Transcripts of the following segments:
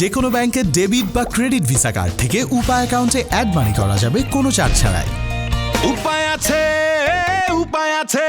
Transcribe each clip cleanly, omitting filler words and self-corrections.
যে কোনো ব্যাংকের ডেবিট বা ক্রেডিট ভিসা কার্ড থেকে উপায় অ্যাকাউন্টে অ্যাড মানি করা যাবে কোনো চার্জ ছাড়াই। উপায় আছে, উপায় আছে।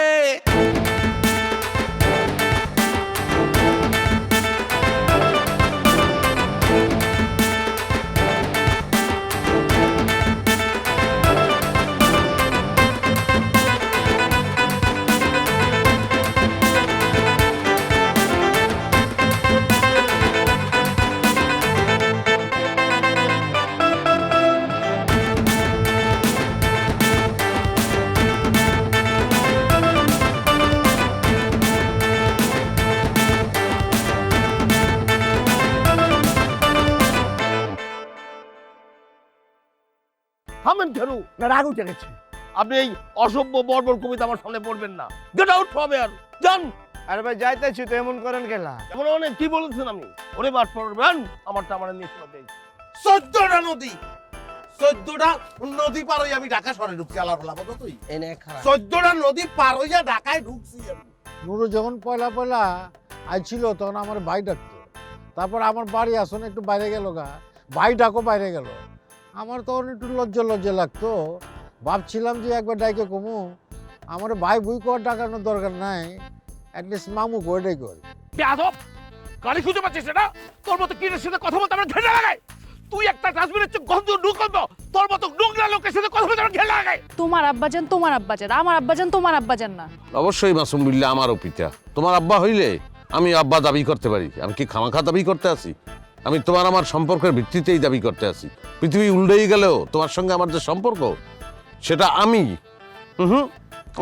থামেন কেন না রাগ উঠে গেছে আপনি এই অসভ্য বর্বর কবিতা আমার সামনে পড়বেন না গেট আউট হবে আর যান আরে ভাই যাইতেছি তো এমন করেন কেলা এমন অনেক কি বলেছেন আমি ওরে বাট পড়বেন আমারটা আমার নিয়ে চলে যাই 14টা নদী 14টা নদী পার হয়ে আমি ঢাকা শহরে ঢুকছি আলার বলা বলো তুই এনে খারাপ 14টা নদী পার হইয়া ঢাকায় ঢুকছি আমি নুরু যখন পয়লা পয়লা আইছিল তখন আমার ভাই ডাকতো, তারপর আমার বাড়ি আসনে একটু বাইরে গেল গা, ভাই ডাকো বাইরে গেল। আমার তখন একটু লজ্জা লজ্জা লাগতো, ভাবছিলাম যে একবার ডাইকে কমু আমার ভাই বুই কর ডাকানোর দরকার নাই, অ্যাটলিস্ট মামু কয়টাই কর। বেয়াদব গাড়ি খুঁজে পাচ্ছিস না তোর মতো কিনের সাথে কথা বলতে আমার ঘেন্না লাগায় তুই একটা ডাস্টবিনের চেয়ে গন্ধ ঢুকব তোর মতো নোংরা লোকের সাথে কথা বলতে আমার ঘেন্না লাগায় তোমার আব্বাজান তোমার আব্বাজান, আমার আব্বাজান তোমার আব্বাজান না। অবশ্যই মাসুম বিল্লাহ আমারও পিতা। তোমার আব্বা হইলে আমি আব্বা দাবি করতে পারি। আমি কি খামাখা দাবি করতে আছি? আমি তোমার আমার সম্পর্কের ভিত্তিতেই দাবি করতে আছি। পৃথিবী উল্টেই গেলেও তোমার সঙ্গে আমার যে সম্পর্ক সেটা আমি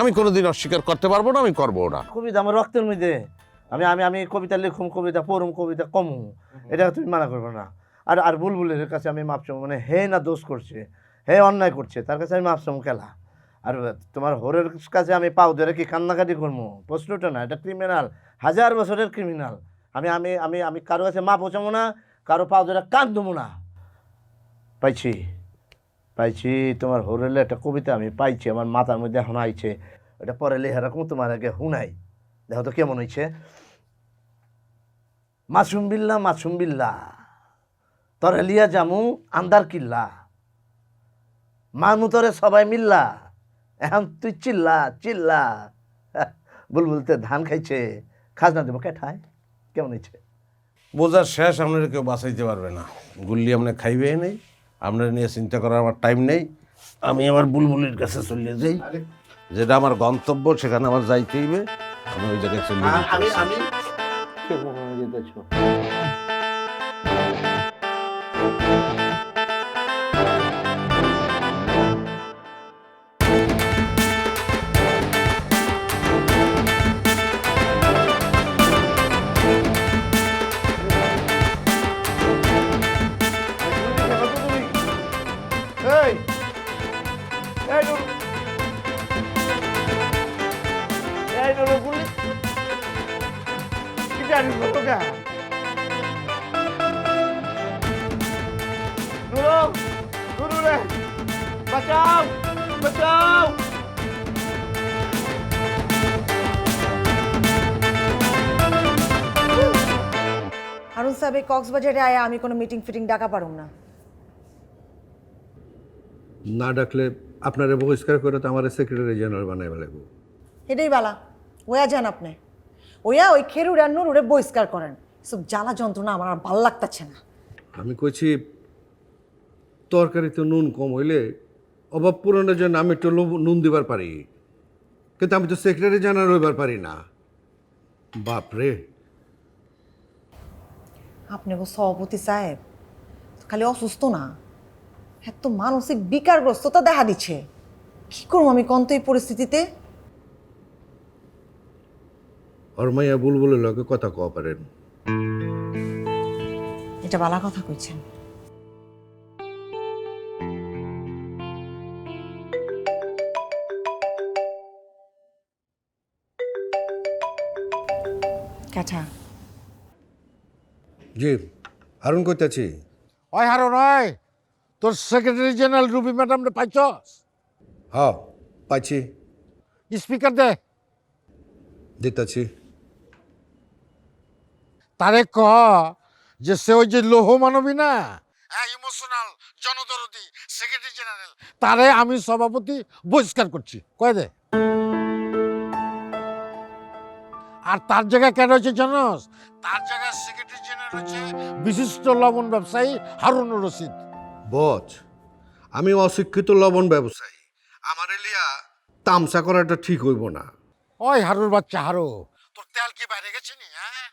আমি কোনোদিন অস্বীকার করতে পারবো না, আমি করবো না। কবিতা আমার রক্তের মধ্যে, আমি আমি আমি কবিতা লিখুম, কবিতা পড়ুম, কবিতা কমু, এটা তুমি মানা করবে না। আর আর বুলবুলের কাছে আমি মাপ চাবো, মানে হে না দোষ করছে, হে অন্যায় করছে, তার কাছে আমি মাপ চাবো খেলা। আর তোমার হোরের কাছে আমি পাও ধরে কি কান্নাকাটি করবো? প্রশ্নটা না, এটা ক্রিমিনাল, 1000 বছরের ক্রিমিনাল। আমি আমি আমি আমি কারো কাছে মাপ চাবো না, কারো পাও ধরে কান দেবো না। পাইছি পাইছি তোমার হোরেলে একটা কবিতা আমি পাইছি, আমার মাথার মধ্যে এখন আইছে, এটা পরে লেখা রাখুন, তোমার আগে হুনাই, দেখো তো কেমন হয়েছে। মাসুম বিল্লা মাসুম বিল্লা তরে লিয়া জামু আন্দার কিল্লা, মানু তরে সবাই মিল্লা, এখন তুই চিল্লা চিল্লা। বুলবুলতে ধান খাইছে, খাজনা দেবো কেঠায়, কেমন হয়েছে? বোঝার শেষ, আপনারা কেউ বাঁচাইতে পারবে না। গুল্লি আপনি খাইবে নেই, আপনারা নিয়ে চিন্তা করার আমার টাইম নেই। আমি আমার বুলবুলির কাছে চলে যাই, যেটা আমার গন্তব্য সেখানে আমার যাইতে হইবে, আমি ওই জায়গায় চলে যাই। আমি আমি এই এই নুরু, এই নুরু গুলি কি জানি বলো কা নুরু, নুরু রে বাঁচাও বাঁচাও। হারুন সাহেব এই কক্সবাজারে আয়া আমি কোনো মিটিং ফিটিং ডাকা পারুম না। না ডাকলে আপনারা বহিষ্কার করে তো আমার সেক্রেটারি জেনারেল বানাই লাগবো। এটাই বালা ওয়া যান আপনি, ওয়া ওই খেরুর আর নুরুরে বহিষ্কার করেন। সব জ্বালা যন্ত্রণা আমার আর ভাল লাগতাছে না। আমি কইছি তরকারিতে নুন কম হইলে অভাব পূরণের জন্য আমি একটু নুন দিবার পারি, কিন্তু আমি তো সেক্রেটারি জেনারেল হইবার পারি না। বাপরে, আপনি গো সভাপতি সাহেব খালি অসুস্থ না, এত মানসিক বিকারগ্রস্ততা দেখা দিচ্ছে। কি করবো আমি কন্ত এই পরিস্থিতিতে? হরমাইয়া বুলবুলের লগে কথা কওয়া পারেন। এটা বালা কথা কইছেন। কাঠা জি, হারুন কইতাছি। ওই হারো নয়, তোর সেক্রেটারি জেনারেল রুবি ম্যাডামরে পাইছস? হ্যাঁ পাইছি, স্পিকার দে। দিতাছি। তারে ক যে সে ওই যে লৌহ মানবী না, ইমোশনাল জনদরদি সেক্রেটারি জেনারেল, তারে আমি সভাপতি বহিষ্কার করছি, কয়ে দে। আর তার জায়গায় কেন হয়েছে জানোস? তার জায়গায় সেক্রেটারি জেনারেল হচ্ছে বিশিষ্ট লবণ ব্যবসায়ী হারুনুর রশিদ। বচ, আমি অশিক্ষিত লবণ ব্যবসায়ী, আমার এলিয়া তামসা করাটা ঠিক হইব না। ওই হারুর বাচ্চা হারু, তোর তেল কি বাইরে গেছে নি? হ্যাঁ,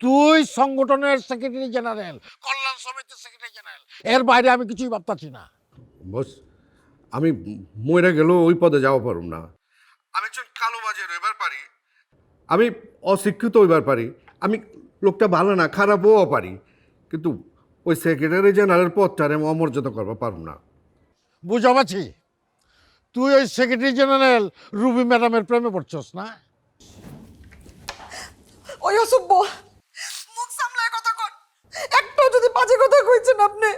তুই সংগঠনের সেক্রেটারি জেনারেল, কল্যাণ সমিতির সেক্রেটারি জেনারেল, এর বাইরে আমি কিছুই ভাবতাছি না। বস, আমি মইরা গেলেও ওই পদে যাওয়া পারুম না। আমি একজন কালো বাজার হইবার পারি, আমি অশিক্ষিত হইবার পারি, আমি লোকটা ভালো না খারাপও পারি, কিন্তু ওই সেক্রেটারি জেনারেল পদটারে আমি অমর্যাদা করবা পারুম না। বুঝা পাচ্ছি, তুই ওই সেক্রেটারি জেনারেল রুবি ম্যাডামের প্রেমে পড়ছস না? ওই অসভ্য, মুখ সামলায় কথা কর। একটাও যদি বাজে কথা কইছেন আপনি।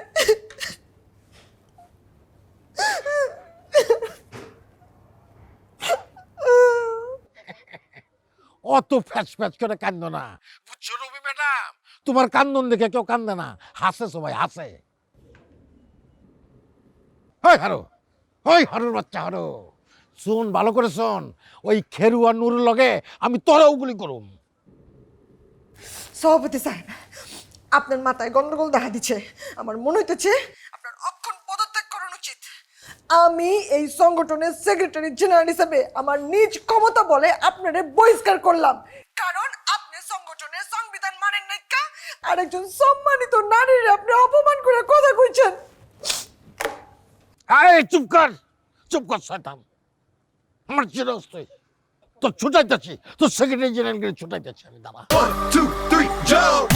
অত ফ্যাচ ফ্যাচ করে কান্দ না, বুঝছো রুবি ম্যাডাম? তোমার কান্দন দেখে কেউ কান্দে না, হাসে সবাই হাসে। ওই হারু, ওই হারুর বাচ্চা হারু, শোন ভালো করে শোন, ওই খেরুয়া নুরুর লগে আমি তোরাও গুলি করুম। সভাপতি সাহেব, আপনার মাথায় গন্ডগোল দেখা দিচ্ছে। আমার মনে হইতেছে আপনার অক্ষণ পদত্যাগ করানো উচিত। আমি এই সংগঠনের সেক্রেটারি জেনারেল হিসেবে আমার নিজ ক্ষমতা বলে আপনারে বহিষ্কার করলাম, কারণ আপনি সংগঠনের সংবিধান মানেন নাই। আর একজন সম্মানিত নারীর আপনি অপমান করে কথা কইছেন। আরে চুপ কর, চুপ কর শয়তান, আমার চিরস্থায়ী তোর ছুটাইতেছি, তোর সেক্রেটারি জেনারেলকে ছুটাইতেছি আমি। দাঁড়া। 1, 2, 3, jump!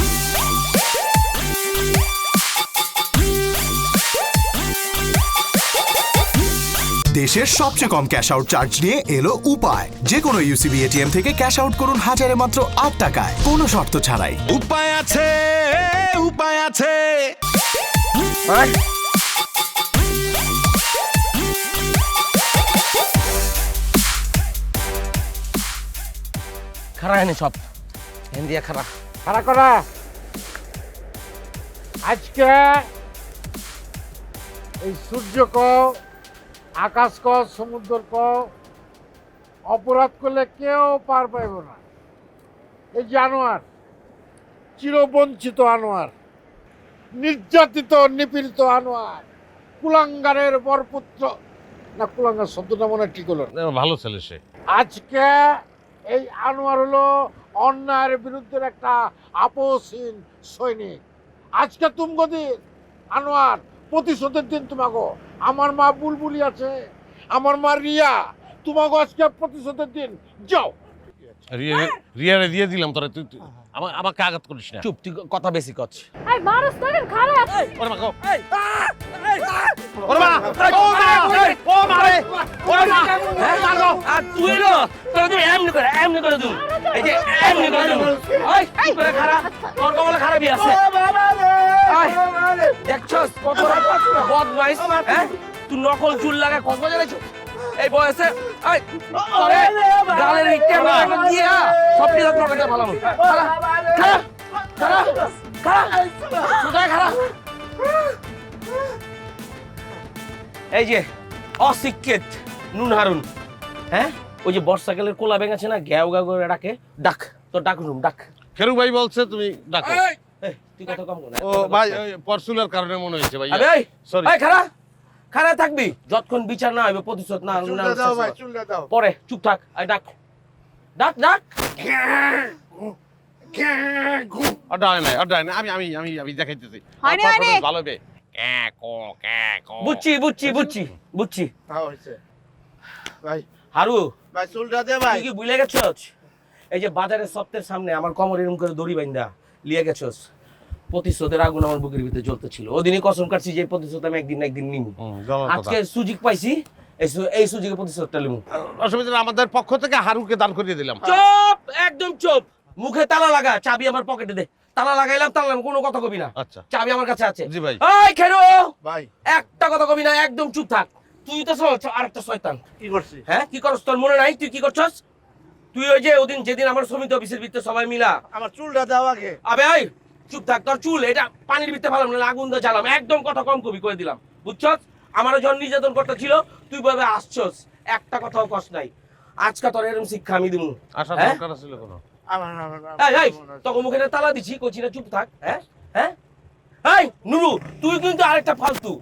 দেশের সবচেয়ে কম ক্যাশ আউট চার্জ নিয়ে এলো উপায়। যে কোনো ইউসিবি এটিএম থেকে ক্যাশ আউট করুন হাজারে মাত্র 8 টাকায়, কোনো শর্ত ছাড়াই। উপায় আছে, উপায় আছে। খারা এনে সব হিন্দিয়া খারা। খাড়া করা। আজকে এই সূর্য কও, আকাশ কও, সমুদ্র কও, অপরাধ করলে কেউ পার পাইব না। এই যে আনোয়ার, চিরবঞ্চিত আনোয়ার, নির্যাতিত নিপীড়িত আনোয়ার, কুলাঙ্গারের বরপুত্র, না কুলাঙ্গার শব্দটা মনে হয় ঠিক হলো না। ভালো ছেলে সে। আজকে এই আনোয়ার হলো অন্যায়ের বিরুদ্ধে একটা আপোষহীন সৈনিক। আজকে তুমগদিন আনোয়ার প্রতিশোধের দিন। তোমাকে আমার মা বুলবুলি আছে, আমার মা রিয়া, তোমাকে আজকে প্রতিশোধের দিন। যাও। রিয়ারে দিয়ে দিলাম তোরা, তুই আমাকে আঘাত করিস না। চুপ, তুই কথা বেশি করছিস। আই মারস না খালা। ওরে মা গো। ওরে মা, ও মারে, ও মারে, ওরে মা, মারো। আর তুই না তুই এমনি করে তুই এই যে এমনি করে তুই ওই কি করে খারাপ তোর কবলে খারাপই আছে। দেখছস কত বদমাইশ, হ্যাঁ? তুই নকল চুল লাগা কত জানাইছো এই বয়সে? এই তোরে গালের ইটে মারা দিয়া সব কিছু পকেটে ভালো। খারা খারা খারা খারা সুদাই খারা। এই যে অশিক্ষিত নুন হারুন, হ্যাঁ? ওই যে বর্ষাকালের কোলা ব্যাঙ আছে না, গ্যাও গ্যাও করে ডাকে, ডাক তোর ডাক রুম ডাক। খেরু ভাই বলছে তুমি ডাকো। তুই কথা কম কর না। ও ভাই ওই পরশুলার কারণে মনে হয়েছে ভাই। আরে সরি। এই খারা খারা থাকবি যতক্ষণ বিচার না হইবে, প্রতিশোধ না দাও ভাই, চুলটা দাও। পরে চুপ থাক। আই ডাক ডাক ডাক। অডায় নাই, অডায় নাই, আমি আমি আমি আমি দেখাইতেছি। হয়নি, হয়নি। ভালো হবে। ক্যাকো। বুঝছি বুঝছি বুঝছি বুঝছি। হয়েছে ভাই, হারু ভাই চুলটা দে ভাই। তুই কি ভুলে গেছস? এই যে বাজারের সপ্তাহের সামনে আমার কোমর এরকম করে দড়ি বাইন্ধা লিয়ে গেছস, প্রতিশোধের আগুন আমার বুকের ভিতরে জ্বলতে ছিল। ওদিনই কসম কাটছি যে প্রতিশোধ আমি একদিন না একদিন নিব। আজকে সুযোগ পাইছি, এই সুযোগে প্রতিশোধটা নিব। অসুবিধা নেই, আমাদের পক্ষ থেকে হারুকে দান করিয়ে দিলাম। চুপ, একদম চুপ। মুখে তালা লাগা, চাবি আমার পকেটে দে। তালা লাগাইলাম, তালা কোনো কথা কবি না। আচ্ছা। চাবি আমার কাছে আছে। জি ভাই। এই খেরো ভাই একটা কথা কবি না, একদম চুপ থাক। তুই তো আরেকটা শয়তান। কি করছিস? হ্যাঁ কি করছ তোর মনে নাই? তুই কি করছস? তুই ওই যে ওদিন যেদিন আমার সমিতি অফিসের ভিতরে সবাই মিলা আমার চুলটা দাও আগে। আবে এই চুপ থাক, তোর চুল এটা পানির ভিতরে ভালো না, আগুন দিয়ে জ্বালাম, একদম কথা কম কবি করে দিলাম, বুঝছস? আমারও যখন নির্যাতন করতে ছিল তুই ভাবে আসছস, একটা কথাও কষ্ট নাই। আজকে তোর এরকম শিক্ষা আমি দিব। আশা হ্যাঁ? দরকার ছিল কোনো এই তোকে মুখে তালা দিছি, কচি না, চুপ থাক। হ্যাঁ হ্যাঁ এই নুরু, তুই কিন্তু আরেকটা ফালতু।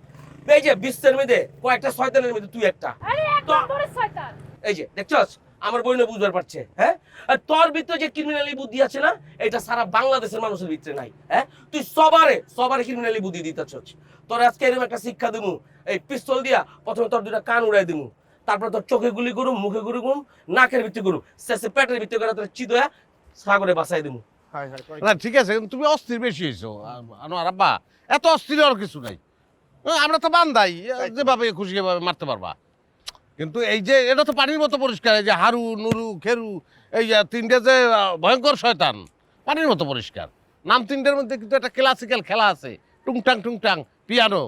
এই যে বিশ্বের মধ্যে কয়েকটা শয়তানের মধ্যে তুই একটা। আরে একদম বড় শয়তান। এই যে দেখছস আমার বইনে বুঝবার পারছে। হ্যাঁ, আর তোর ভিতরে যে ক্রিমিনালি বুদ্ধি আছে না, এটা সারা বাংলাদেশের মানুষের ভিতরে নাই। হ্যাঁ, তুই সবারে ক্রিমিনালি বুদ্ধি দিতেছস। তোর আজকে এরকম একটা শিক্ষা দিমু, এই পিস্তল দিয়া প্রথমে তোর দুটা কান উড়াই দিমু, তারপর তোর চোখে গুলি করুম, মুখে গুলি করুম, নাকের ভিতরে করুম, শেষে পেটের ভিতরে করে তোর চিদয়া সাগরে বাসাই দিমু। না ঠিক আছে, কিন্তু তুমি অস্থির বেশি হয়েছো আনোয়ার আব্বা, এত অস্থির আর কিছু নাই। আমরা তো বান্দাই, যেভাবে খুশি এভাবে মারতে পারবা। কিন্তু এই যে এটা তো পানির মতো পরিষ্কার, এই যে হারু নুরু খেরু, এই যে তিনটে যে ভয়ঙ্কর শয়তান, পানির মতো পরিষ্কার। নাম তিনটের মধ্যে কিন্তু একটা ক্লাসিক্যাল খেলা আছে, টুংটাং টুংটাং পিয়ানো।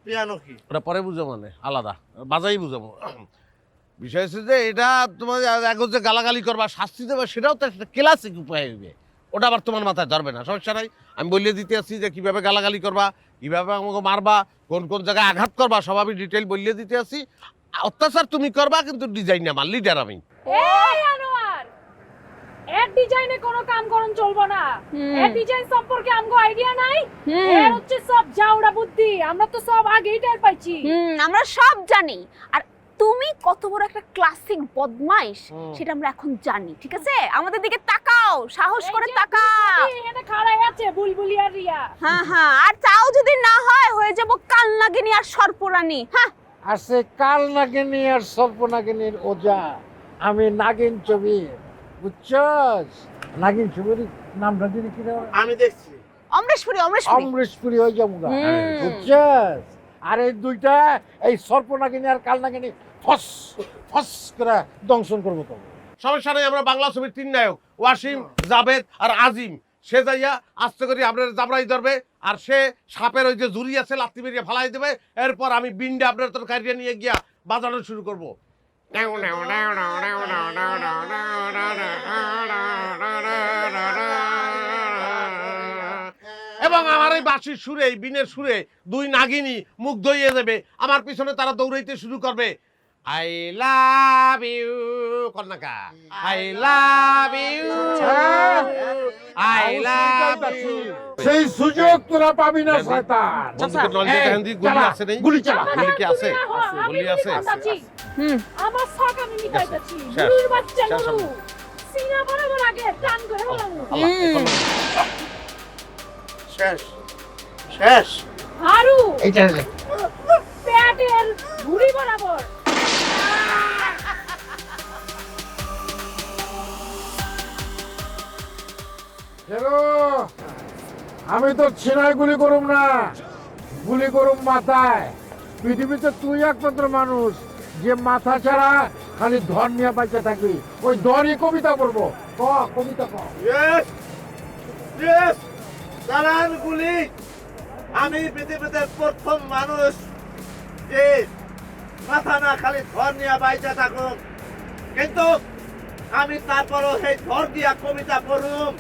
পিয়ানো কি? ওটা পরে বুঝো, মানে আলাদা বাজাই বুঝাবো। বিষয় হচ্ছে যে এটা তোমার এখন যে গালাগালি করবা, শাস্তি দেবে, সেটাও তো একটা ক্লাসিক উপায় হইবে। ওটা আবার তোমার মাথায় ধরবে না, সমস্যা নাই। আমি বলিয়ে দিতে আসছি যে কিভাবে গালাগালি করবা, কিভাবে আমাকে মারবা, কোন কোন জায়গায় আঘাত করবা, সব আমি ডিটেল বলিয়ে দিতে আসছি। অত্যাচার তুমি করবা, কিন্তু ডিজাইন না, আমার লিডার আমি। এই আনোয়ার, এর ডিজাইনে কোনো কাম করন চলবো না। এর ডিজাইন সম্পর্কে আমগো আইডিয়া নাই। এর হচ্ছে সব জাউড়া বুদ্ধি, আমরা তো সব আগেই টের পাইছি। আমরা সব জানি। আর তুমি কত বড় একটা ক্লাসিক বদমাইশ সেটা আমরা এখন জানি, ঠিক আছে? আমাদের দিকে তাকাও, সাহস করে তাকাও। এখানে খাড়াই আছে বুলবুলি আর রিয়া। হ্যাঁ হ্যাঁ, আর তাও যদি না হয় হয়ে যাব কাল নাগিনী আর সর্পরানী। হ্যাঁ, আর সে কাল নাগিনী আর সর্প নাগিনীর ওজা আমি নাগিন ছবি, বুঝছস? নাগিন ছবির নামটা দিদি কি রে? আমি দেখছি অমরেশপুরি অমরেশপুরি হয়ে যাবো গা, বুঝছস? আর এই দুইটা, এই সর্প নাগিনী আর কাল নাগিনী ফস ফস করে দংশন করবো তো। সমস্যা নেই, আমরা বাংলা ছবির তিন নায়ক, ওয়াসিম, জাভেদ আর আজিম। সে যাইয়া আস্তে করে আপনার জাবরাই ধরবে, আর সে সাপের ওই যে জুড়ি আছে লাত্তি বেরিয়ে ফালাই দেবে। এরপর আমি বিন্ডে আপনার তোর কারিয়ে নিয়ে গিয়া বাজানো শুরু করবো। এবং আমার এই বাঁশির সুরে, এই বিনের সুরে দুই নাগিনী মুখ ধইয়ে যাবে, আমার পিছনে তারা দৌড়াইতে শুরু করবে। আই লাভ ইউ কন্যাকা, I love you, I love you. সেই সুযোগ তোরা পাবি না শয়তান। বন্ধুকে নলদে কাহিনী গুলি আছে নেই? গুলি চালা। গুলি কি আছে? আমি গুলি আছে? আমার শখ আমি মিটাইতাছি। শেষ। নুরুর বাচ্চা শেষ নুরু, আমি। সিনা বরাবর আগে টান করে বললাম। শেষ শেষ। হারু, এইটা পেটের ভুঁড়ি বরাবর। আমি তো ছিনায় গুলি করুম না, গুলি করুম মাথায়। পৃথিবীতে তুই একমাত্র মানুষ যে মাথা ছাড়া খালি ধর নিয়ে বাঁচে থাকবি। ওই ধরই কবিতা পড়বো। ক কবিতা ক। চালান গুলি। আমি পৃথিবীতে প্রথম মানুষ যে মাথা না খালি ধর নিয়ে বাইচা থাকুক, কিন্তু আমি তারপরও সেই ধর দিয়া কবিতা পড়ুম।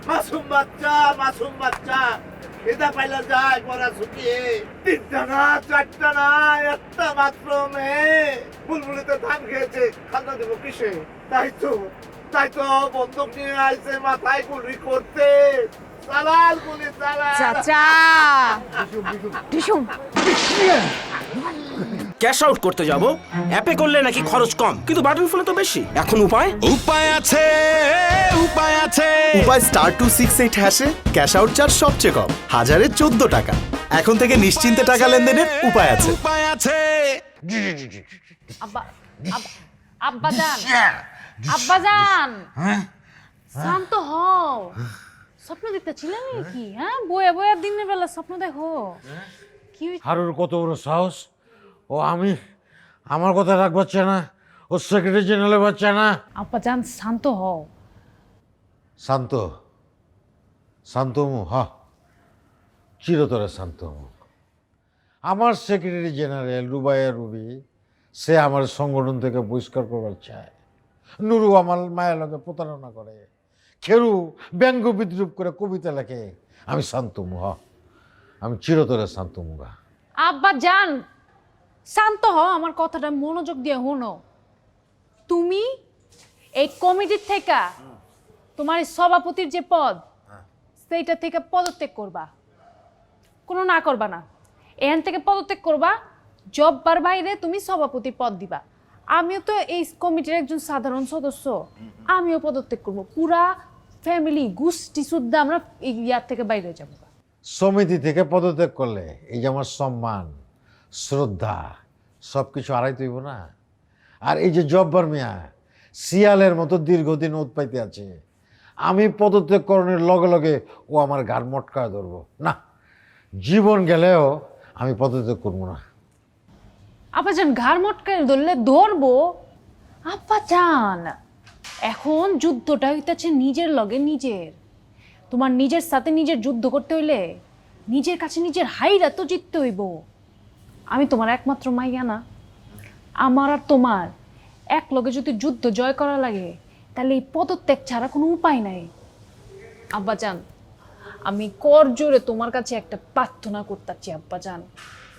মাসুম বাচ্চা খিদা পাইলে যায় পড়া শুকিয়ে, তিনটা না চারটা না একটা মাত্র মেয়ে বুলবুলিতে ধান খেয়েছে, খাজনা দেবো কিসে? তাই তো বন্দুক নিয়ে আইছে মাথায় গুলি করতে। চালাল গুলি চালাল। চাচা টিসুম ক্যাশ আউট করতে যাব, অ্যাপে করলে নাকি খরচ কম, কিন্তু বাটন ফোনে তো বেশি। এখন উপায় উপায় আছে, উপায় আছে। উপায় *268# ক্যাশ আউট চার্জ সবচেয়ে কম, 1014 টাকা। এখন থেকে নিশ্চিন্তে টাকা লেনদেনের উপায় আছে। উপায় আছে। আব্বা আব্বাজান, আব্বাজান, শান্ত হও। স্বপ্ন দেখতেছিলেন নাকি? হ্যাঁ, বয়ে বয়ে দিনের বেলা স্বপ্ন দেখো কি? হারুর কত বড় সাহস! ও আমার কথা রাখবাচ্ছে না, ও সেক্রেটারি জেনারেল বাচ্চা না। আব্বাজান শান্ত হও। শান্তমু চিরতরে শান্তমু। আমার সেক্রেটারি জেনারেল রুবাইয়া রুবি, সে আমার সংগঠন থেকে বহিষ্কার করবার চায়। নুরু আমার মায়ের লগে প্রতারণা করে, খেরু ব্যঙ্গ বিদ্রুপ করে কবিতা লেখে, আমি শান্তমু আমি চিরতরে শান্তমুগা। আব্বা জান শান্ত হও, আমার কথাটা মনোযোগ দিয়ে শোনো। তুমি এই কমিটির থেকে তোমার এই সভাপতির যে পদ সেইটা থেকে পদত্যাগ করবা, কোনো না করবা না। এখান থেকে পদত্যাগ করবা, জববার বাইরে তুমি সভাপতির পদ দিবা। আমিও তো এই কমিটির একজন সাধারণ সদস্য, আমিও পদত্যাগ করবো। পুরা ফ্যামিলি গোষ্ঠী শুদ্ধ আমরা এই ইয়ার থেকে বাইরে যাবো। সমিতি থেকে পদত্যাগ করলে এই যে আমার সম্মান শ্রদ্ধা সব কিছু আড়াই তৈব না। আর এই যে জব্বার মিয়া শিয়ালের মতো দীর্ঘদিন উৎপাইতে আছে, আমি পদত্যাগ করণের লগে লগে ও আমার ঘাড় মটকায় ধরবো না। জীবন গেলেও আমি পদত্যাগ করবো না। আপা যান ঘাড় মটকায় ধরলে ধরবো? আপা যান এখন যুদ্ধটা হইতেছে নিজের লগে নিজের। তোমার নিজের সাথে নিজের যুদ্ধ করতে হইলে নিজের কাছে নিজের হাইরা তো জিততে হইব। আমি তোমার একমাত্র মাইয়া না? আমার আর তোমার এক লগে যদি যুদ্ধ জয় করা লাগে তাহলে এই পদত্যাগ ছাড়া কোনো উপায় নাই। আব্বাজান আমি কর জোরে তোমার কাছে একটা প্রার্থনা করতেছি আব্বাজান,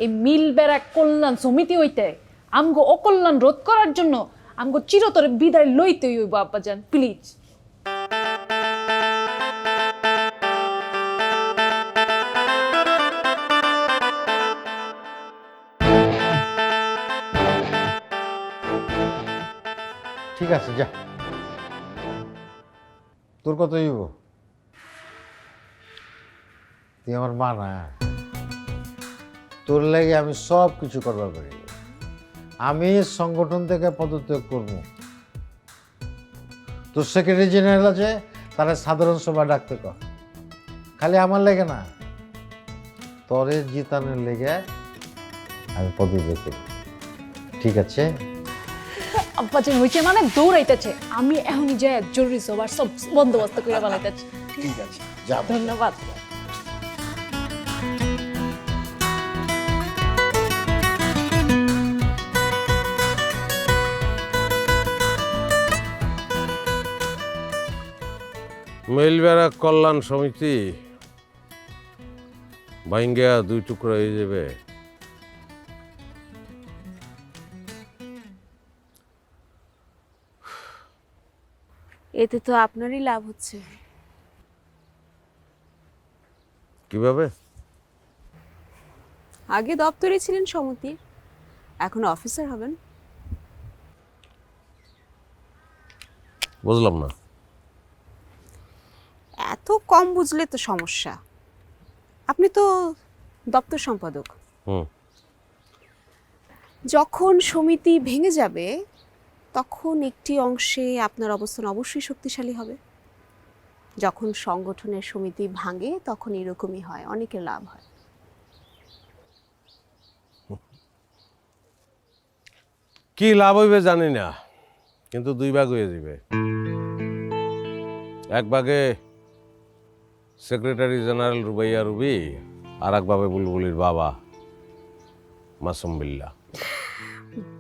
এই মিল বেড়া কল্যাণ সমিতি হইতে আমগো অকল্যাণ রোধ করার জন্য আমগো চিরতরে বিদায় লইতেই হইব আব্বাজান, প্লিজ। ঠিক আছে যা, তোর কত হইব? তুই আমার মা না, তোর লাগে আমি সব কিছু করবার পারি। আমি সংগঠন থেকে পদত্যাগ করব। তোর সেক্রেটারি জেনারেল আছে, তারা সাধারণ সভা ডাকতে কর। খালি আমার লেগে না, তরে জিতানোর লেগে আমি পদত্যাগ করি। ঠিক আছে? আব্বাজান হইছে মানে দৌড়াইতেছে, আমি এখনই যাই জরুরি সবার সব বন্দোবস্ত করে বানাইতেছি। ঠিক আছে যা। ধন্যবাদ। মেলবেড়া কল্যাণ সমিতি ভাঙ্গা দুই টুকরা হয়ে যাবে। এতে তো আপনারই লাভ হচ্ছে। কিভাবে? আগে দপ্তরে ছিলেন সমিতির, এখন অফিসার হবেন। বুঝলাম না। এত কম বুঝলে তো সমস্যা। আপনি তো দপ্তর সম্পাদক। যখন সমিতি ভেঙে যাবে তখন একটি অংশে আপনার অবস্থান অবশ্যই শক্তিশালী হবে। যখন সংগঠনের সমিতি ভাঙে তখন এরকমই হয়, অনেকের লাভ হয়। কি লাভ হইবে জানি না, কিন্তু দুই ভাগ হয়ে যাবে। এক ভাগে সেক্রেটারি জেনারেল রুবাইয়া রুবি, আর এক ভাবে বুলবুলির বাবা মাসুম বিল্লাহ।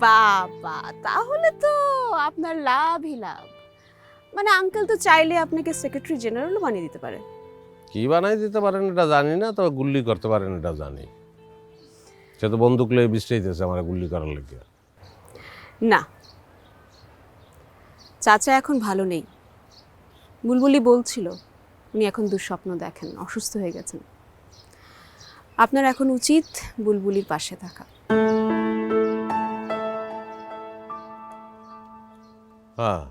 বাবা, তাহলে তো আপনার লাভই লাভ। মানে আঙ্কেল তো চাইলে আপনাকে সেক্রেটারি জেনারেলও বানিয়ে দিতে পারে। কি বানাই দিতে পারেন এটা জানি না, তবে গুল্লি করতে পারেন এটা জানি। সে তো বন্দুক লয়ে বিস্তাইতেছে আমার গুল্লি করার লেগে। না, চাচা এখন ভালো নেই। বুলবুলি বলছিল উনি এখন দুঃস্বপ্ন দেখেন, অসুস্থ হয়ে গেছেন। আপনার এখন উচিত বুলবুলির পাশে থাকা। হ্যাঁ,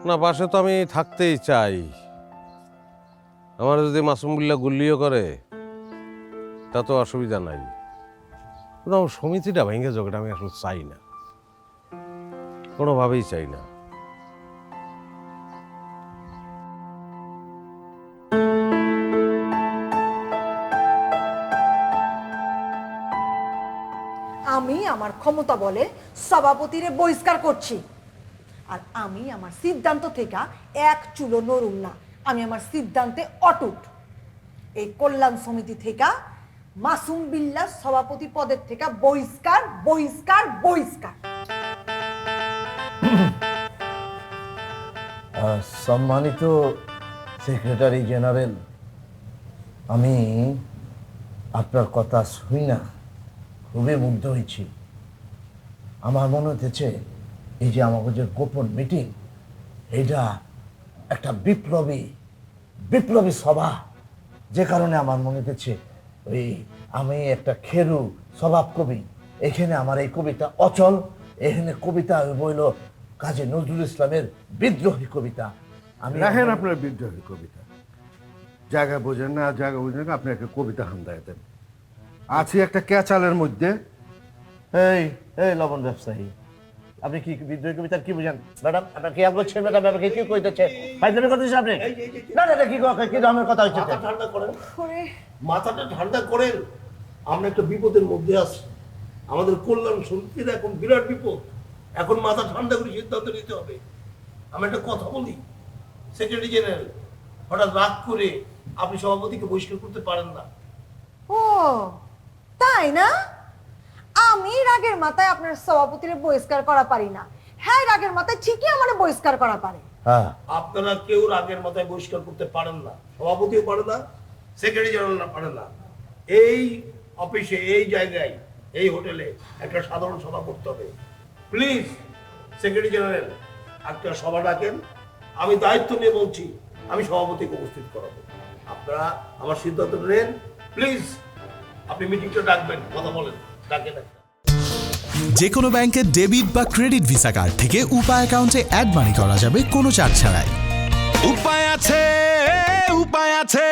না পাশে তো আমি থাকতেই চাই। আমার যদি মাসুম বিল্লাহ গুল্লিও করে তা তো অসুবিধা নাই। কিন্তু আমার সমিতিটা ভেঙে যোগটা আমি আসলে চাই না, কোনোভাবেই চাই না। আমি আমার ক্ষমতা বলে সভাপতিরে বহিষ্কার করছি। আর আমি আমার সিদ্ধান্ত থেকে এক চুলো নড়ুম না। আমি আমার সিদ্ধান্তে অটুট। এই কল্যাণ সমিতি থেকে মাসুম বিল্লাহ সভাপতি পদের থেকে বহিষ্কার, বহিষ্কার, বহিষ্কার। সম্মানিত সেক্রেটারি জেনারেল, আমি আপনার কথা শুই না খুবই মুগ্ধ হয়েছি। আমার মনে হতেছে এই যে আমাদের যে গোপন মিটিং, এইটা একটা বিপ্লবী সভা, যে কারণে আমার মনে হতেছে ওই আমি একটা খেরু স্বভাব কবি, এখানে আমার এই কবিতা অচল। এখানে কবিতা বইল কাজী নজরুল ইসলামের বিদ্রোহী কবিতা। আমি রাখেন আপনার বিদ্রোহী কবিতা, জায়গা বোঝেন না, জায়গা বোঝেন না, আপনি একটা কবিতা হান্দায় দেন। আছি একটা ক্যাচালের মধ্যে। এই এই লবণ ব্যবসায়ী, আপনি কি বিদ্রোহী কবিতার কি বুঝেন ম্যাডাম? আপনার কি বলছেন ম্যাডাম? আপনাকে কি কইতেছে? ফাইজলামি করতেছেন আপনি? না না, কি ধরনের কথা হচ্ছে? ঠান্ডা করেন, মাথাটা ঠান্ডা করেন। আমরা একটা বিপদের মধ্যে আছি, আমাদের কল্যাণ সমিতির এখন বিরাট বিপদ। এখন মাথা ঠান্ডা করে সিদ্ধান্ত নিতে হবে। আমি একটা কথা বলি, সেক্রেটারি জেনারেল, হঠাৎ রাগ করে আপনি সভাপতিকে বহিষ্কার করতে পারেন না। ও তাই না? আমি রাগের মাথায় আপনার সভাপতির বহিষ্কার করা পারি না, হ্যাঁ রাগের মাথায় ঠিকই আমার বহিষ্কার করা পারে। হ্যাঁ, আপনারা কেউ রাগের মাথায় বহিষ্কার করতে পারেন না, সভাপতিও পারে না, সেক্রেটারি জেনারেল পারে না। এই অফিসে, এই জায়গায়, এই হোটেলে একটা সাধারণ সভা করতে হবে। প্লিজ সেক্রেটারি জেনারেল একটা সভা ডাকেন। আমি দায়িত্ব নিয়ে বলছি, আমি সভাপতিকে উপস্থিত করাবো। আপনারা আমার সিদ্ধান্ত নেন। প্লিজ আপনি মিটিংটা ডাকবেন, কথা বলেন, ডাকেন একটা। যে কোনো ব্যাংকের ডেবিট বা ক্রেডিট ভিসা কার্ড থেকে উপায় অ্যাকাউন্টে অ্যাড মানি করা যাবে কোনো চার্জ ছাড়াই। উপায় আছে, উপায় আছে।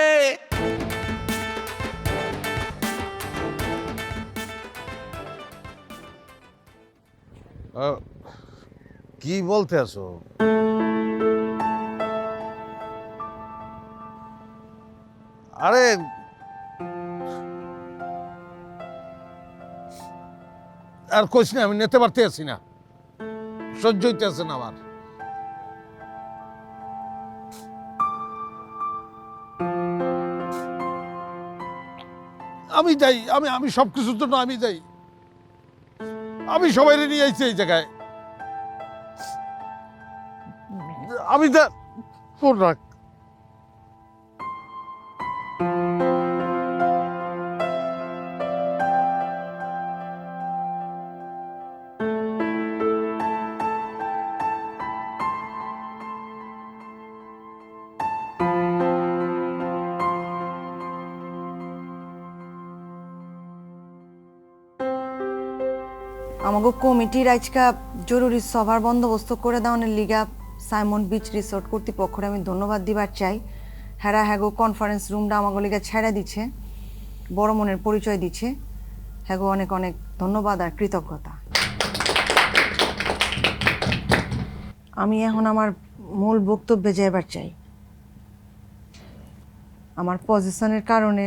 কি বলতে আছো? আরে আর কইস না, আমি নিতে পারতে আছি না, সহ্য হইতে আছে না আমার। আমি যাই, আমি সবকিছুর জন্য আমি যাই। আমি সবাই নিয়ে আইছি এই জায়গায়। আমি ফোন রাখ। আমাকে কমিটির আজকা জরুরি সভার বন্দোবস্ত করে দেওয়ার লিগা সাইমন বিচ রিসোর্ট কর্তৃপক্ষরে আমি ধন্যবাদ দিবার চাই। হ্যাঁ হ্যাগো কনফারেন্স রুমটা আমাকে লিগা ছেড়ে দিচ্ছে, বড় মনের পরিচয় দিচ্ছে। হ্যাগো অনেক অনেক ধন্যবাদ আর কৃতজ্ঞতা। আমি এখন আমার মূল বক্তব্যে যাইবার চাই। আমার পজিশনের কারণে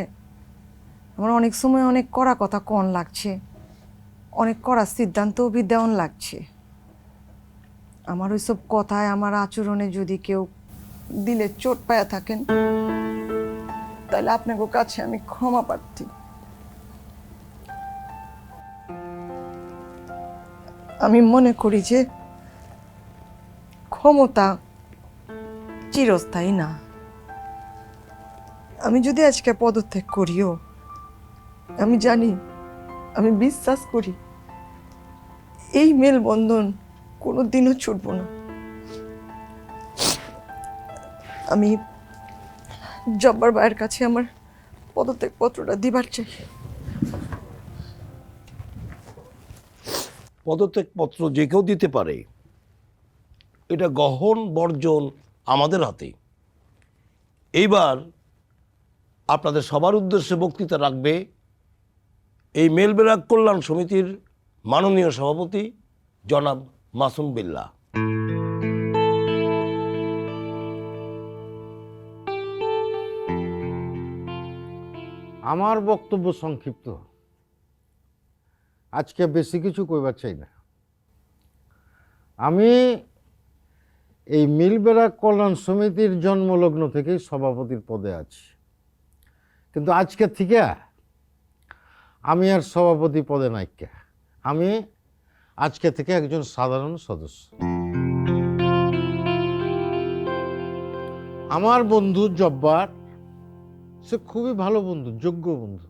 আমার অনেক সময় অনেক কড়া কথা কন লাগছে, অনেক কড়া সিদ্ধান্তও দেওয়ান লাগছে। আমার ওইসব কথায়, আমার আচরণে যদি কেউ দিলে চোট পায়া থাকেন, তাহলে আপনাদের কাছে আমি ক্ষমা প্রার্থী। আমি মনে করি যে ক্ষমতা চিরস্থায়ী না। আমি যদি আজকে পদত্যাগ করিও, আমি জানি, আমি বিশ্বাস করি এই মেলবন্ধন কোনো দিনও ছুটব না। আমি জব্বার ভাইয়ের কাছে আমার পদত্যাগ পত্রটা দিবার চাই। পদত্যাগ পত্র যে কেউ দিতে পারে, এটা গ্রহণ বর্জন আমাদের হাতে। এইবার আপনাদের সবার উদ্দেশ্যে বক্তৃতা রাখবে এই মেলবেরাক কল্যাণ সমিতির মাননীয় সভাপতি জনাব মাসুম বিল্লাহ। আমার বক্তব্য সংক্ষিপ্ত, আজকে বেশি কিছু কইবার চাই না। আমি এই মিলবেরাক কল্যাণ সমিতির জন্মলগ্ন থেকেই সভাপতির পদে আছি, কিন্তু আজকে থেকে আমি আর সভাপতি পদে নাইকা। আমি আজকে থেকে একজন সাধারণ সদস্য। আমার বন্ধু জব্বার সে খুবই ভালো বন্ধু, যোগ্য বন্ধু।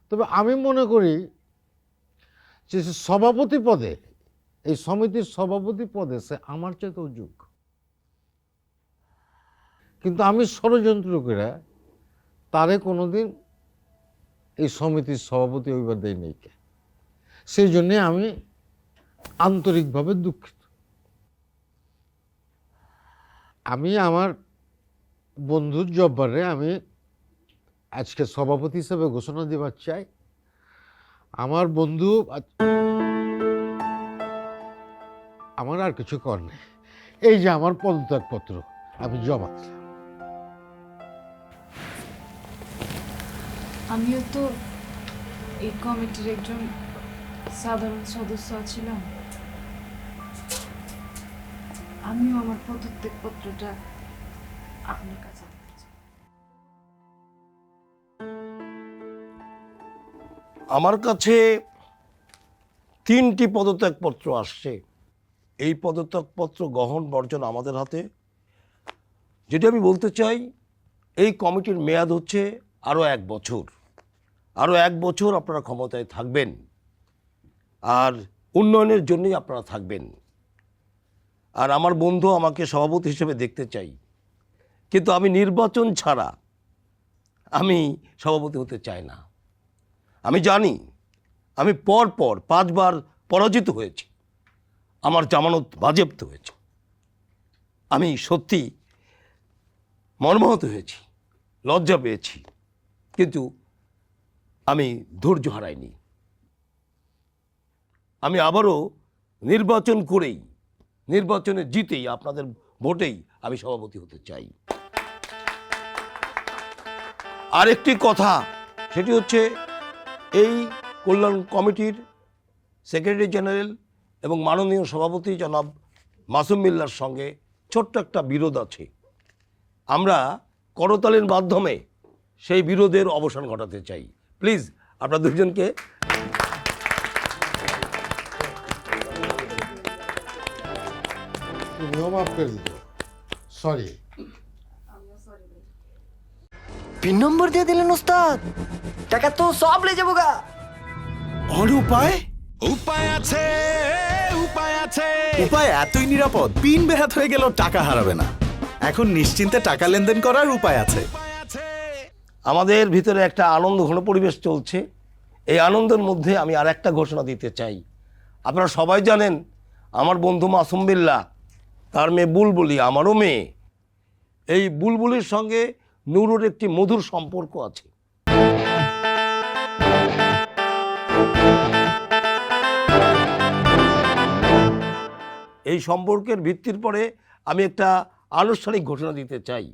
তবে আমি মনে করি যে সে সভাপতি পদে, এই সমিতির সভাপতি পদে সে আমার চেয়েও যোগ্য। কিন্তু আমি ষড়যন্ত্র করে তারে কোনোদিন এই সমিতির সভাপতি হইবার দেয় নেই। সেই জন্যে আমি আন্তরিকভাবে দুঃখিত। আমি আমার বন্ধু জব্বারে আমি আজকে সভাপতি হিসেবে ঘোষণা দেবার চাই। আমার বন্ধু, আমার আর কিছু কর নেই, এই যে আমার পদত্যাগপত্র আমি জমা দিলাম। আমিও তো এই কমিটির একজন সাধারণ সদস্য ছিলাম। আমিও আমার পদত্যাগপত্রটা আপনার কাছে দিতে চাই। আমার কাছে 3টি পদত্যাগপত্র আসছে। এই পদত্যাগপত্র গ্রহণ বর্জন আমাদের হাতে। যেটা আমি বলতে চাই, এই কমিটির মেয়াদ হচ্ছে আরও 1 বছর। আরও 1 বছর আপনারা ক্ষমতায় থাকবেন, আর উন্নয়নের জন্যই আপনারা থাকবেন। আর আমার বন্ধু আমাকে সভাপতি হিসেবে দেখতে চাই, কিন্তু আমি নির্বাচন ছাড়া আমি সভাপতি হতে চাই না। আমি জানি আমি পর 5 বার পরাজিত হয়েছি, আমার জামানত বাজেয়াপ্ত হয়েছে। আমি সত্যি মর্মাহত হয়েছি, লজ্জা পেয়েছি, কিন্তু আমি ধৈর্য হারাইনি। আমি আবারও নির্বাচন করেই, নির্বাচনে জিতেই, আপনাদের ভোটেই আমি সভাপতি হতে চাই। আরেকটি কথা, সেটি হচ্ছে এই কল্যাণ কমিটির সেক্রেটারি জেনারেল এবং মাননীয় সভাপতি জনাব মাসুম বিল্লার সঙ্গে ছোট্ট একটা বিরোধ আছে। আমরা করতালির মাধ্যমে সেই বিরোধের অবসান ঘটাতে চাই। প্লিজ আপনারা দুজনকে তুমিও মাফ করে দিত। সরি। পিন নম্বর দিয়ে দিলেন ওস্তাদ, টাকা তো সব লে যাবো গা। আর উপায়? উপায় আছে, উপায় আছে। উপায় এতই নিরাপদ, পিন বেহাত হয়ে গেল টাকা হারাবে না। এখন নিশ্চিন্তে টাকা লেনদেন করার উপায় আছে। আমাদের ভিতরে একটা আনন্দ ঘন পরিবেশ চলছে। এই আনন্দের মধ্যে আমি আর একটা ঘোষণা দিতে চাই। আপনারা সবাই জানেন আমার বন্ধু মাসুম বিল্লাহ, তার মেয়ে বুলবুলি আমারও মেয়ে। এই বুলবুলির সঙ্গে নুরুর একটি মধুর সম্পর্ক আছে। এই সম্পর্কের ভিত্তির পরে আমি একটা আনুষ্ঠানিক ঘোষণা দিতে চাই।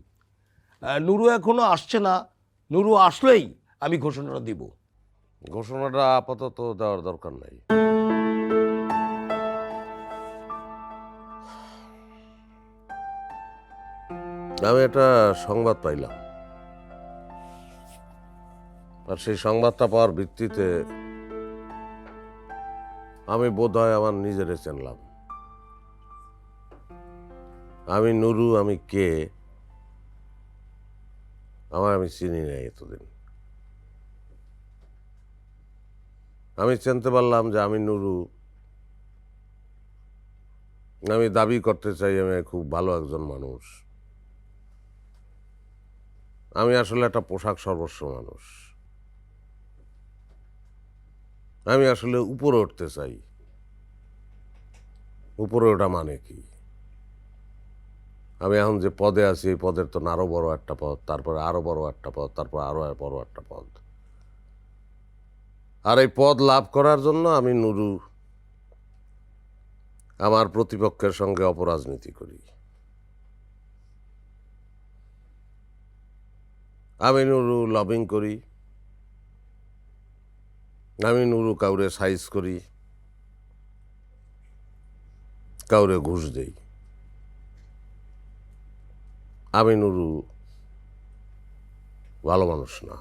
নুরু এখনো আসছে না, নুরু আসলেই আমি ঘোষণাটা দিব। ঘোষণাটা আপাতত দেওয়ার দরকার নাই। আমি একটা সংবাদ পাইলাম, আর সেই সংবাদটা পাওয়ার ভিত্তিতে আমি বোধহয় আমার নিজেরে চিনলাম। আমি নুরু, আমি কে, আমি চিনি নাই এতদিন। আমি চিনতে পারলাম যে আমি নুরু, আমি দাবি করতে চাই আমি খুব ভালো একজন মানুষ। আমি আসলে একটা পোশাক সর্বস্ব মানুষ। আমি আসলে উপরে উঠতে চাই। উপরে ওঠা মানে কি? আমি এখন যে পদে আছি, এই পদের তো আরো বড় একটা পদ, তারপরে আরো বড় একটা পদ, তারপর আরো বড় একটা পদ। আর এই পদ লাভ করার জন্য আমি নুরু আমার প্রতিপক্ষের সঙ্গে অপরাজনীতি করি। আমি নুরু লবিং করি, আমি নুরু কাউরে সাইজ করি, কাউরে ঘুষ দেই। আমি নুরু ভালো মানুষ না।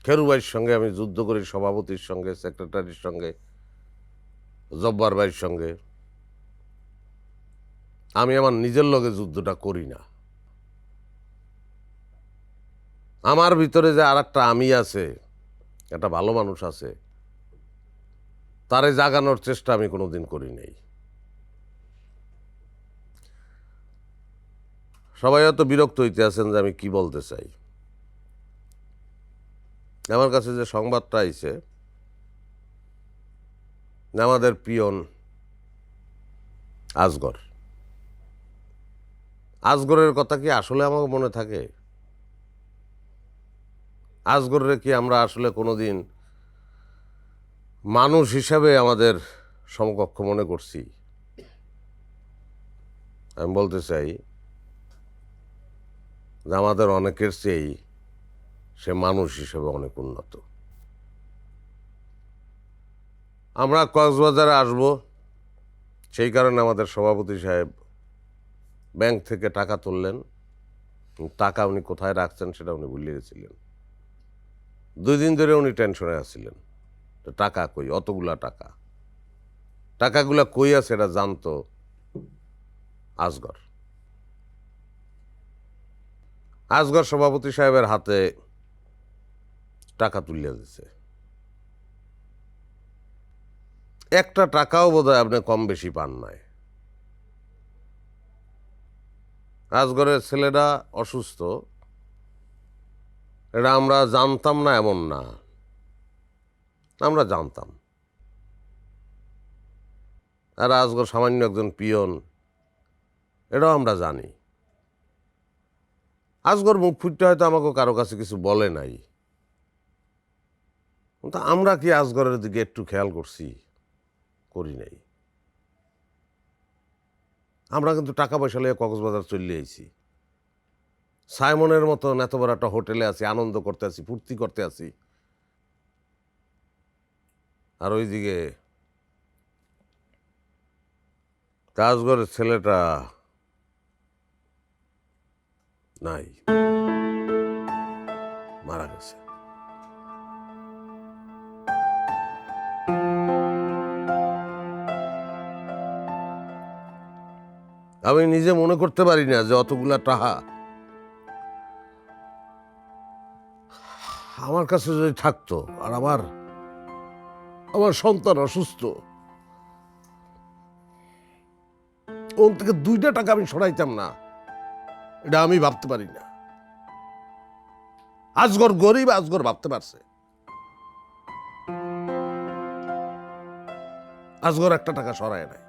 খেরু ভাইয়ের সঙ্গে আমি যুদ্ধ করি, সভাপতির সঙ্গে, সেক্রেটারির সঙ্গে, জব্বার ভাইয়ের সঙ্গে। আমি আমার নিজের লগে যুদ্ধটা করি না। আমার ভিতরে যে আর একটা আমি আছে, একটা ভালো মানুষ আছে, তারে জাগানোর চেষ্টা আমি কোনোদিন করি নাই। সবাই হয়তো বিরক্ত হইতে আছেন যে আমি কি বলতে চাই। আমার কাছে যে সংবাদটা আইছে, আমাদের পিয়ন আজগরের কথা কি আসলে আমার মনে থাকে? আজগরের কি আমরা আসলে কোনোদিন মানুষ হিসাবে আমাদের সমকক্ষ মনে করছি? আমি বলতে চাই যে আমাদের অনেকের চেয়েই সে মানুষ হিসেবে অনেক উন্নত। আমরা কক্সবাজারে আসব, সেই কারণে আমাদের সভাপতি সাহেব ব্যাংক থেকে টাকা তুললেন। টাকা উনি কোথায় রাখছেন সেটা উনি ভুলে গেছিলেন। 2 দিন ধরে উনি টেনশনে আছিলেন, টাকা কই, অতগুলা টাকাগুলা কই আছে এটা জানতো আজগর সভাপতি সাহেবের হাতে টাকা তুলিয়া দিছে। একটা টাকাও বোধহয় আপনি কম বেশি পান নাই। আজগরের ছেলেটা অসুস্থ, এটা আমরা জানতাম না এমন না, আমরা জানতাম। আর আজগর সামান্য একজন পিয়ন, এটাও আমরা জানি। আজগর মুখ ফুটতে হয়তো আমাকে কারো কাছে কিছু বলে নাই, কিন্তু আমরা কি আজগরের দিকে একটু খেয়াল করছি? করি নাই। আমরা কিন্তু টাকা পয়সা নিয়ে কক্সবাজার চলে আইছি, সাইমনের মতন এত বড় একটা হোটেলে আছি, আনন্দ করতে আছি, ফুর্তি করতে আছি। আর ওইদিকে আজগরের ছেলেটা নাই, মারা গেছে। আমি নিজে মনে করতে পারি না যে অতগুলা টাকা আমার কাছে যদি থাকতো, আর আমার সন্তান অসুস্থ, ওর থেকে 2টা টাকা আমি সরাইতাম না, এটা আমি ভাবতে পারি না। আজগর গরিব, আজগর ভাবতে পারছে। আজগর একটা টাকা সরায় নাই।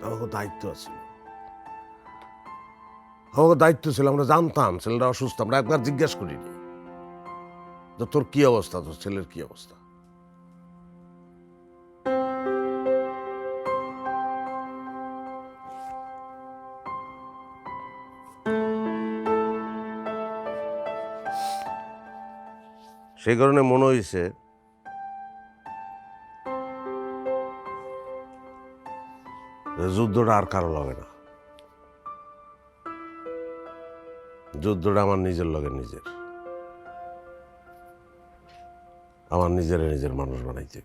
আমাকে দায়িত্ব আছে, আমাকে দায়িত্ব ছিল। আমরা জানতাম ছেলেটা অসুস্থ, আমরা একবার জিজ্ঞাসা করিনি যে তোর কি অবস্থা, তোর ছেলের কি অবস্থা। সেই কারণে মনে হয়েছে যুদ্ধটা আর কারো লাগে না, যুদ্ধটা আমার নিজের লগে নিজের, আমার নিজের মানুষ বানাইতে।